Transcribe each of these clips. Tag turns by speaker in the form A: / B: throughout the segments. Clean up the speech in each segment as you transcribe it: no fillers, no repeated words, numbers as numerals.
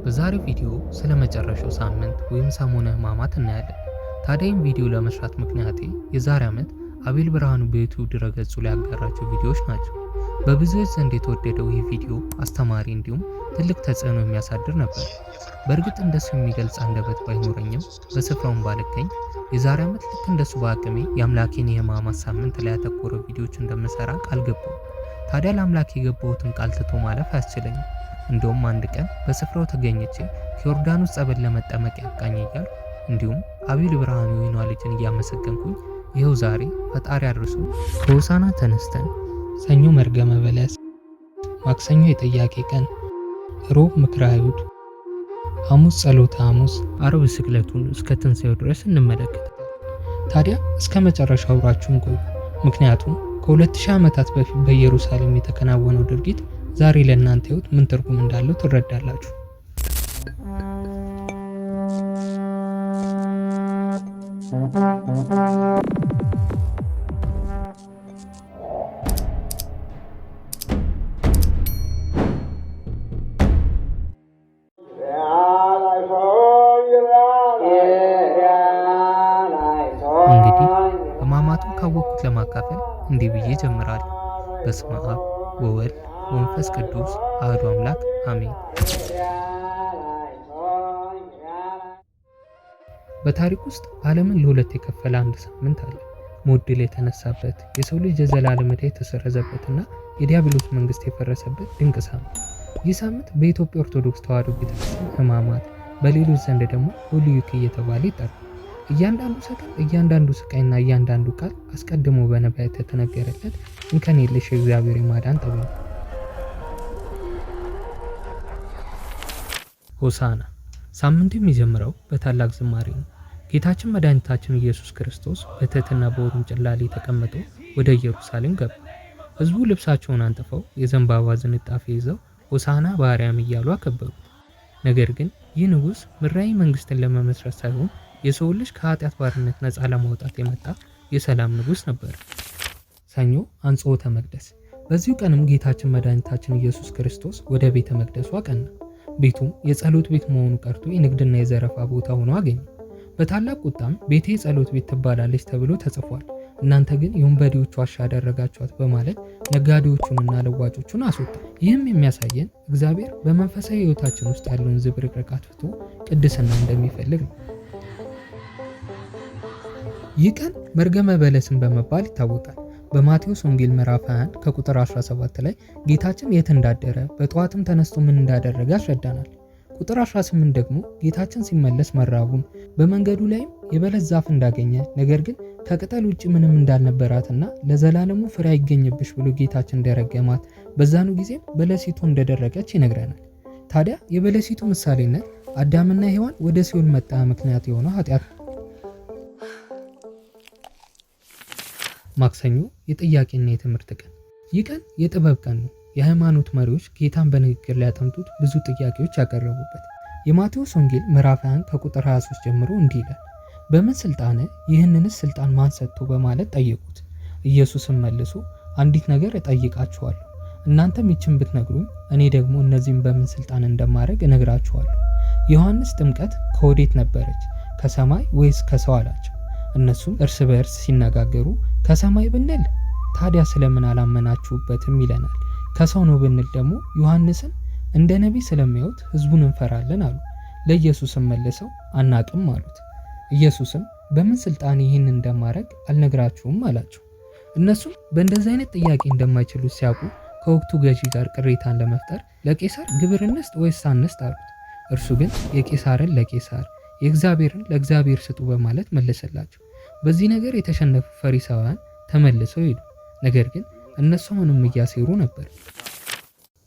A: በዛሬው ቪዲዮ ስለ መጨረሻው ሳምንት ወይም ሰሞነ ሕማማት እናያለን። ታዲያ ይህን ቪዲዮ ለመስራት ምክንያቴ የዛሬ ዓመት አቤል ብርሃኑ በዩቲዩብ ድረገጹ ላይ ያጋራቸው ቪዲዮዎች ናቸው። በብዙዎች ዘንድ የተወደደው ይህ ቪዲዮ አስተማሪ እንዲሁም ትልቅ ተጽዕኖ የሚያሳድር ነበር። በእርግጥ እንደሱ የሚገልጽ አንደበት ባይኖረኝም በስፍራውን ባልገኝ የዛሬ ዓመት ልክ እንደሱ በአቅሜ የአምላኬን የሕማማት ሳምንት ላይ ያተኮረ ቪዲዮዎች እንደምሰራ ቃል ገባሁ። ታዲያ ለአምላክ የገባሁትን ቃል ትቶ ማለፍ አያስችለኝም። እንደውም አንድ ቀን በስፍራው ተገኝቼ ከዮርዳኖስ ጸበል ለመጠመቅ ያብቃኝ እያልኩ እንዲሁም አቤል ብርሃኑ የወይኗ ልጅን እያመሰገንኩኝ ይኸው ዛሬ ፈጣሪ አድርሶ ከሆሳዕና ተነስተን ሰኞ መርገመ በለስ፣ ማክሰኞ የጥያቄ ቀን፣ ሮብ ምክረ አይሁድ፣ ሐሙስ ጸሎተ ሐሙስ፣ አርብ ስቅለቱን እስከ ትንሣኤው ድረስ እንመለከታለን። ታዲያ እስከ መጨረሻው አብራችሁን ቆዩ። ምክንያቱም ከ2000 ዓመታት በፊት በኢየሩሳሌም የተከናወነው ድርጊት ዛሬ ለእናንተ ሕይወት ምን ትርጉም እንዳለው ትረዳላችሁ። እንግዲህ ሕማማቱን ካወቅኩት ለማካፈል እንዲህ ብዬ ጀምራለሁ። በስመ አብ ወወልድ ወመንፈስ ቅዱስ አሐዱ አምላክ አሜን። በታሪክ ውስጥ ዓለምን ለሁለት የከፈለ አንድ ሳምንት አለ። ሞት ድል የተነሳበት፣ የሰው ልጅ የዘላለም ዕዳ የተሰረዘበትና የዲያብሎስ መንግስት የፈረሰበት ድንቅ ሳምንት። ይህ ሳምንት በኢትዮጵያ ኦርቶዶክስ ተዋሕዶ ቤተክርስቲያን ሕማማት፣ በሌሎች ዘንድ ደግሞ ሆሊ ዊክ እየተባለ ይጠራል። እያንዳንዱ ሰከንድ፣ እያንዳንዱ ስቃይና እያንዳንዱ ቃል አስቀድሞ በነቢያት የተነገረለት እንከን የለሽ የእግዚአብሔር የማዳን ጥበብ። ሆሳዕና ሳምንቱ የሚጀምረው በታላቅ ዝማሬ ነው። ጌታችን መድኃኒታችን ኢየሱስ ክርስቶስ በትሕትና በውርንጭላ ላይ ተቀምጦ ወደ ኢየሩሳሌም ገባ። ሕዝቡ ልብሳቸውን አንጥፈው የዘንባባ ዝንጣፊ ይዘው ሆሳዕና በአርያም እያሉ አከበሩት። ነገር ግን ይህ ንጉሥ ምድራዊ መንግስትን ለመመስረት ሳይሆን የሰው ልጅ ከኃጢአት ባርነት ነፃ ለማውጣት የመጣ የሰላም ንጉሥ ነበር። ሰኞ አንጽሖተ መቅደስ። በዚሁ ቀንም ጌታችን መድኃኒታችን ኢየሱስ ክርስቶስ ወደ ቤተ መቅደሱ አቀና። ቤቱም የጸሎት ቤት መሆኑ ቀርቶ የንግድና የዘረፋ ቦታ ሆኖ አገኘ። በታላቅ ቁጣም ቤቴ የጸሎት ቤት ትባላለች ተብሎ ተጽፏል፣ እናንተ ግን የወንበዴዎች ዋሻ አደረጋችኋት በማለት ነጋዴዎቹንና ለዋጮቹን አስወጣ። ይህም የሚያሳየን እግዚአብሔር በመንፈሳዊ ሕይወታችን ውስጥ ያለውን ዝብርቅርቅ አጥፍቶ ቅድስና እንደሚፈልግ ነው። ይህ ቀን መርገመ በለስን በመባል ይታወቃል። በማቴዎስ ወንጌል ምዕራፍ 21 ከቁጥር 17 ላይ ጌታችን የት እንዳደረ በጠዋትም ተነስቶ ምን እንዳደረገ ያስረዳናል። ቁጥር 18 ደግሞ ጌታችን ሲመለስ መራቡን፣ በመንገዱ ላይም የበለስ ዛፍ እንዳገኘ ነገር ግን ከቅጠል ውጭ ምንም እንዳልነበራትና ለዘላለሙ ፍሬ አይገኝብሽ ብሎ ጌታችን እንደረገማት፣ በዛኑ ጊዜም በለሲቱ እንደደረቀች ይነግረናል። ታዲያ የበለሲቱ ምሳሌነት አዳምና ሔዋን ወደ ሲኦል መጣያ ምክንያት የሆነው ኃጢአት ነው። ማክሰኞ የጥያቄና የትምህርት ቀን። ይህ ቀን የጥበብ ቀን ነው። የሃይማኖት መሪዎች ጌታን በንግግር ሊያጠምጡት ብዙ ጥያቄዎች ያቀረቡበት። የማቴዎስ ወንጌል ምዕራፍ 21 ከቁጥር 23 ጀምሮ እንዲህ ይላል። በምን ስልጣነ ይህንንስ ስልጣን ማን ሰጥቶ በማለት ጠየቁት። ኢየሱስም መልሶ አንዲት ነገር እጠይቃችኋለሁ፣ እናንተም ይችን ብትነግሩኝ እኔ ደግሞ እነዚህም በምን ስልጣን እንደማድረግ እነግራችኋለሁ። ዮሐንስ ጥምቀት ከወዴት ነበረች? ከሰማይ ወይስ ከሰው አላቸው። እነሱም እርስ በእርስ ሲነጋገሩ ከሰማይ ብንል ታዲያ ስለምን አላመናችሁበትም ይለናል፣ ከሰው ነው ብንል ደግሞ ዮሐንስን እንደ ነቢይ ስለሚያዩት ሕዝቡን እንፈራለን አሉ። ለኢየሱስም መልሰው አናቅም አሉት። ኢየሱስም በምን ስልጣን ይህን እንደማድረግ አልነግራችሁም አላቸው። እነሱም በእንደዚህ አይነት ጥያቄ እንደማይችሉት ሲያውቁ ከወቅቱ ገዢ ጋር ቅሬታን ለመፍጠር ለቄሳር ግብር እንስጥ ወይስ አንስጥ አሉት። እርሱ ግን የቄሳርን ለቄሳር የእግዚአብሔርን ለእግዚአብሔር ስጡ በማለት መለሰላቸው። በዚህ ነገር የተሸነፉ ፈሪሳውያን ተመልሰው ሄዱ። ነገር ግን እነሱ አሁንም እያሴሩ ነበር።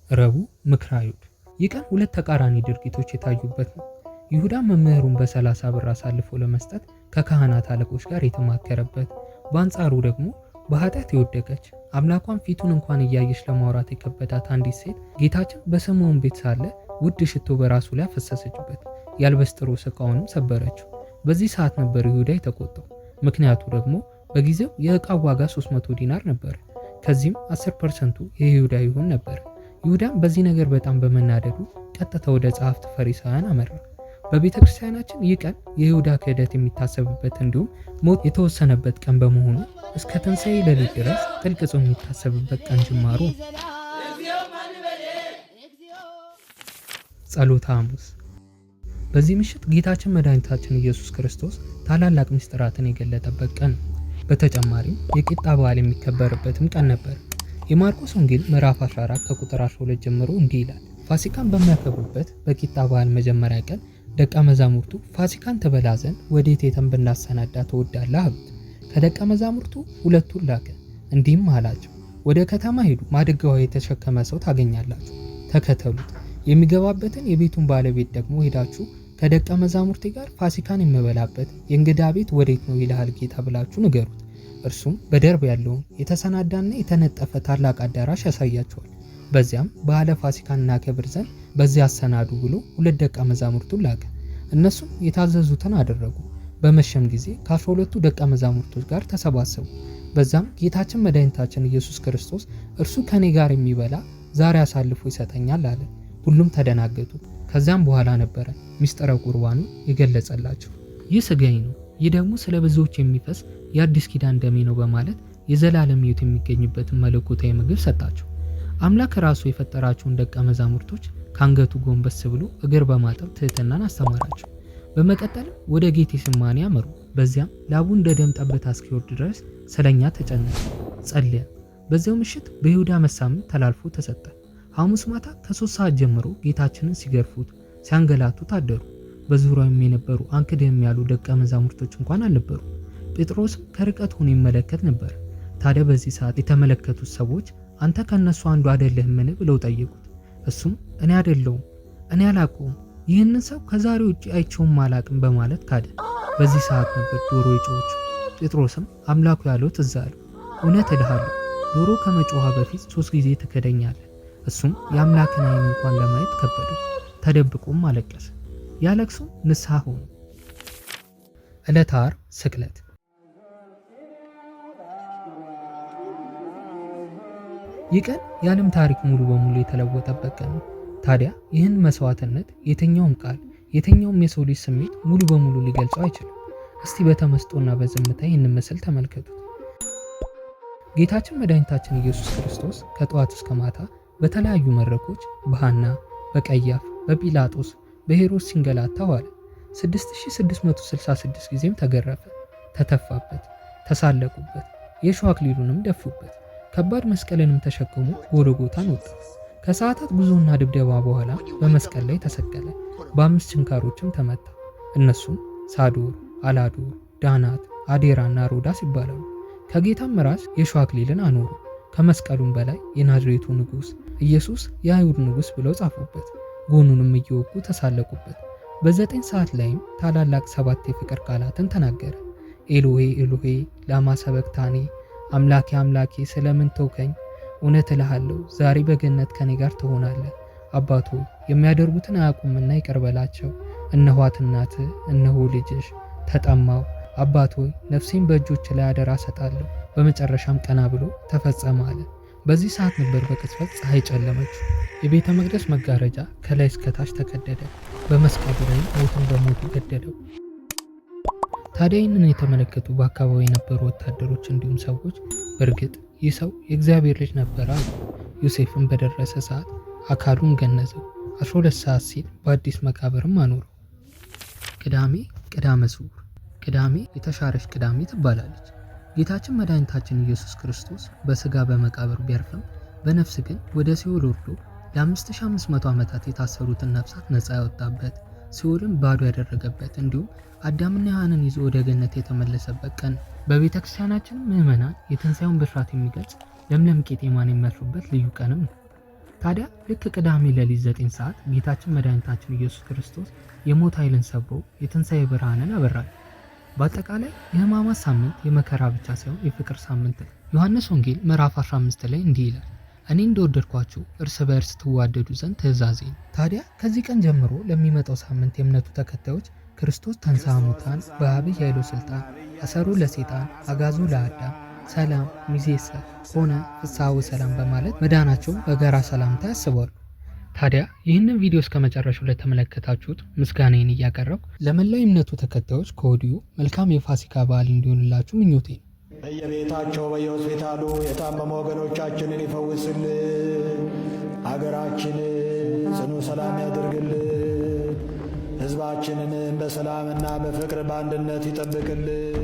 A: ረቡዕ ምክረ አይሁድ። ይህ ቀን ሁለት ተቃራኒ ድርጊቶች የታዩበት ነው። ይሁዳ መምህሩን በ30 ብር አሳልፎ ለመስጠት ከካህናት አለቆች ጋር የተማከረበት፣ በአንጻሩ ደግሞ በኃጢአት የወደቀች አምላኳን ፊቱን እንኳን እያየች ለማውራት የከበዳት አንዲት ሴት ጌታችን በስምዖን ቤት ሳለ ውድ ሽቶ በራሱ ላይ አፈሰሰችበት፣ የአልበስጥሮስ ዕቃውንም ሰበረችው። በዚህ ሰዓት ነበር ይሁዳ የተቆጣው። ምክንያቱ ደግሞ በጊዜው የዕቃው ዋጋ 300 ዲናር ነበር። ከዚህም 10% የይሁዳ ይሁን ነበር። ይሁዳም በዚህ ነገር በጣም በመናደዱ ቀጥታ ወደ ጸሐፍት ፈሪሳውያን አመራ። በቤተ ክርስቲያናችን ይህ ቀን የይሁዳ ክህደት የሚታሰብበት እንዲሁም ሞት የተወሰነበት ቀን በመሆኑ እስከ ትንሣኤ ሌሊት ድረስ ጥልቅ ጾም የሚታሰብበት ቀን ጅማሮ። ጸሎተ ሐሙስ። በዚህ ምሽት ጌታችን መድኃኒታችን ኢየሱስ ክርስቶስ ታላላቅ ምስጢራትን የገለጠበት ቀን ነው። በተጨማሪም የቂጣ በዓል የሚከበርበትም ቀን ነበር። የማርቆስ ወንጌል ምዕራፍ 14 ከቁጥር 12 ጀምሮ እንዲህ ይላል። ፋሲካን በሚያከብሩበት በቂጣ በዓል መጀመሪያ ቀን ደቀ መዛሙርቱ ፋሲካን ትበላ ዘንድ ወዴት ሄደን ብናሰናዳ ትወዳለህ አሉት። ከደቀ መዛሙርቱ ሁለቱን ላከ፣ እንዲህም አላቸው፣ ወደ ከተማ ሄዱ፣ ማድጋ ውሃ የተሸከመ ሰው ታገኛላችሁ፣ ተከተሉት። የሚገባበትን የቤቱን ባለቤት ደግሞ ሄዳችሁ ከደቀ መዛሙርቴ ጋር ፋሲካን የምበላበት የእንግዳ ቤት ወዴት ነው ይልሃል ጌታ ብላችሁ ንገሩት። እርሱም በደርብ ያለውን የተሰናዳና የተነጠፈ ታላቅ አዳራሽ ያሳያቸዋል። በዚያም በዓለ ፋሲካን እናከብር ዘንድ በዚያ አሰናዱ ብሎ ሁለት ደቀ መዛሙርቱን ላከ። እነሱም የታዘዙትን አደረጉ። በመሸም ጊዜ ከ12ቱ ደቀ መዛሙርቶች ጋር ተሰባሰቡ። በዛም ጌታችን መድኃኒታችን ኢየሱስ ክርስቶስ እርሱ ከኔ ጋር የሚበላ ዛሬ አሳልፎ ይሰጠኛል አለ። ሁሉም ተደናገጡ። ከዚያም በኋላ ነበረ ሚስጥረ ቁርባኑ የገለጸላቸው። ይህ ሥጋዬ ነው፣ ይህ ደግሞ ስለ ብዙዎች የሚፈስ የአዲስ ኪዳን ደሜ ነው በማለት የዘላለም ሕይወት የሚገኝበትን መለኮታዊ ምግብ ሰጣቸው። አምላክ ራሱ የፈጠራቸውን ደቀ መዛሙርቶች ከአንገቱ ጎንበስ ብሎ እግር በማጠብ ትህትናን አስተማራቸው። በመቀጠልም ወደ ጌቴሴማኒ አመሩ። በዚያም ላቡ እንደ ደም ጠብታ እስኪወርድ ድረስ ስለኛ ተጨነቀ፣ ጸለየ። በዚያው ምሽት በይሁዳ መሳምን ተላልፎ ተሰጠ። ሐሙስ ማታ ከ3 ሰዓት ጀምሮ ጌታችንን ሲገርፉት ሲያንገላቱት አደሩ። በዙሪያውም የነበሩ አንክድም ያሉ ደቀ መዛሙርቶች እንኳን አልነበሩ። ጴጥሮስም ከርቀት ሆኖ ይመለከት ነበር። ታዲያ በዚህ ሰዓት የተመለከቱት ሰዎች አንተ ከነሱ አንዱ አይደለህምን ብለው ጠየቁት። እሱም እኔ አይደለሁም፣ እኔ አላውቀውም፣ ይህንን ሰው ከዛሬ ውጪ አይቼውም አላቅም በማለት ካደ። በዚህ ሰዓት ነበር ዶሮ የጮኸችው። ጴጥሮስም አምላኩ ያለው ትዝ አለው። እውነት እልሃለሁ ዶሮ ከመጮኋ በፊት 3 ጊዜ ትክደኛለህ። እሱም የአምላክን ዓይን እንኳን ለማየት ከበደው። ተደብቆም አለቀሰ። ያለቅሱ ንስሐ ሆኑ። ዕለተ ዓርብ ስቅለት። ይህ ቀን የዓለም ታሪክ ሙሉ በሙሉ የተለወጠበት ቀን ነው። ታዲያ ይህን መስዋዕትነት የትኛውም ቃል የትኛውም የሰው ልጅ ስሜት ሙሉ በሙሉ ሊገልጸው አይችልም። እስቲ በተመስጦና በዝምታ ይህንን ምስል ተመልከቱት። ጌታችን መድኃኒታችን ኢየሱስ ክርስቶስ ከጠዋት እስከ ማታ በተለያዩ መድረኮች በሐና፣ በቀያፍ፣ በጲላጦስ፣ በሄሮድስ ሲንገላታ ዋለ። 6666 ጊዜም ተገረፈ፣ ተተፋበት፣ ተሳለቁበት፣ የእሾህ አክሊሉንም ደፉበት። ከባድ መስቀልንም ተሸክሞ ጎልጎታን ወጣ። ከሰዓታት ጉዞና ድብደባ በኋላ በመስቀል ላይ ተሰቀለ። በ5 ችንካሮችም ተመታ። እነሱም ሳዶር፣ አላዶር፣ ዳናት፣ አዴራና ሮዳስ ይባላሉ። ከጌታም ራስ የእሾህ አክሊልን አኖሩ። ከመስቀሉም በላይ የናዝሬቱ ንጉሥ ኢየሱስ የአይሁድ ንጉሥ ብለው ጻፉበት። ጎኑንም እየወጉ ተሳለቁበት። በ9 ሰዓት ላይም ታላላቅ 7 የፍቅር ቃላትን ተናገረ። ኤሎሄ ኤሎሄ ላማ ሰበክታኒ፣ አምላኬ አምላኬ ስለምን ተውከኝ? እውነት እልሃለሁ ዛሬ በገነት ከኔ ጋር ትሆናለህ። አባቶ የሚያደርጉትን አያውቁምና ይቅር በላቸው። እነኋት እናትህ፣ እነሆ ልጅሽ። ተጠማው አባቶ ነፍሴን በእጆች ላይ አደራ ሰጣለሁ። በመጨረሻም ቀና ብሎ ተፈጸመ አለ። በዚህ ሰዓት ነበር በቅጽበት ፀሐይ ጨለመች። የቤተ መቅደስ መጋረጃ ከላይ እስከታች ተቀደደ። በመስቀሉ ላይ ሞትን በሞቱ ገደለው። ታዲያ ይህንን የተመለከቱ በአካባቢ የነበሩ ወታደሮች እንዲሁም ሰዎች በእርግጥ ይህ ሰው የእግዚአብሔር ልጅ ነበር አሉ። ዮሴፍን በደረሰ ሰዓት አካሉን ገነዘው። 12 ሰዓት ሲል በአዲስ መቃብርም አኖረው። ቅዳሜ ቅዳመ ስዑር። ቅዳሜ የተሻረች ቅዳሜ ትባላለች። ጌታችን መድኃኒታችን ኢየሱስ ክርስቶስ በስጋ በመቃብር ቢያርፍም በነፍስ ግን ወደ ሲኦል ወርዶ ለ5500 ዓመታት የታሰሩትን ነፍሳት ነፃ ያወጣበት፣ ሲኦልን ባዶ ያደረገበት እንዲሁም አዳምና ሔዋንን ይዞ ወደ ገነት የተመለሰበት ቀን። በቤተ ክርስቲያናችን ምዕመናን የትንሣኤውን ብስራት የሚገልጽ ለምለም ቄጤማን የሚያርፉበት ልዩ ቀንም ነው። ታዲያ ልክ ቅዳሜ ሌሊት 9 ሰዓት ጌታችን መድኃኒታችን ኢየሱስ ክርስቶስ የሞት ኃይልን ሰብሮ የትንሣኤ ብርሃንን አበራል። በአጠቃላይ የሕማማት ሳምንት የመከራ ብቻ ሳይሆን የፍቅር ሳምንት ነው። ዮሐንስ ወንጌል ምዕራፍ 15 ላይ እንዲህ ይላል፣ እኔ እንደወደድኳችሁ እርስ በእርስ ትዋደዱ ዘንድ ትእዛዜ ነው። ታዲያ ከዚህ ቀን ጀምሮ ለሚመጣው ሳምንት የእምነቱ ተከታዮች ክርስቶስ ተንሥአ እሙታን በዐቢይ ኃይሎ ሥልጣን አሰሮ ለሰይጣን አግዓዞ ለአዳም ሰላም ሚዜሰ ሆነ ፍስሐ ወሰላም በማለት መዳናቸውን በጋራ ሰላምታ ያስባሉ። ታዲያ ይህንን ቪዲዮ እስከ መጨረሻው ለተመለከታችሁት ምስጋናዬን እያቀረብኩ ለመላው እምነቱ ተከታዮች ከወዲሁ መልካም የፋሲካ በዓል እንዲሆንላችሁ ምኞቴ ነው።
B: በየቤታቸው በየሆስፒታሉ የታመሙ ወገኖቻችንን ይፈውስልን፣ አገራችንን ጽኑ ሰላም ያድርግልን፣ ሕዝባችንንም በሰላምና በፍቅር በአንድነት ይጠብቅልን።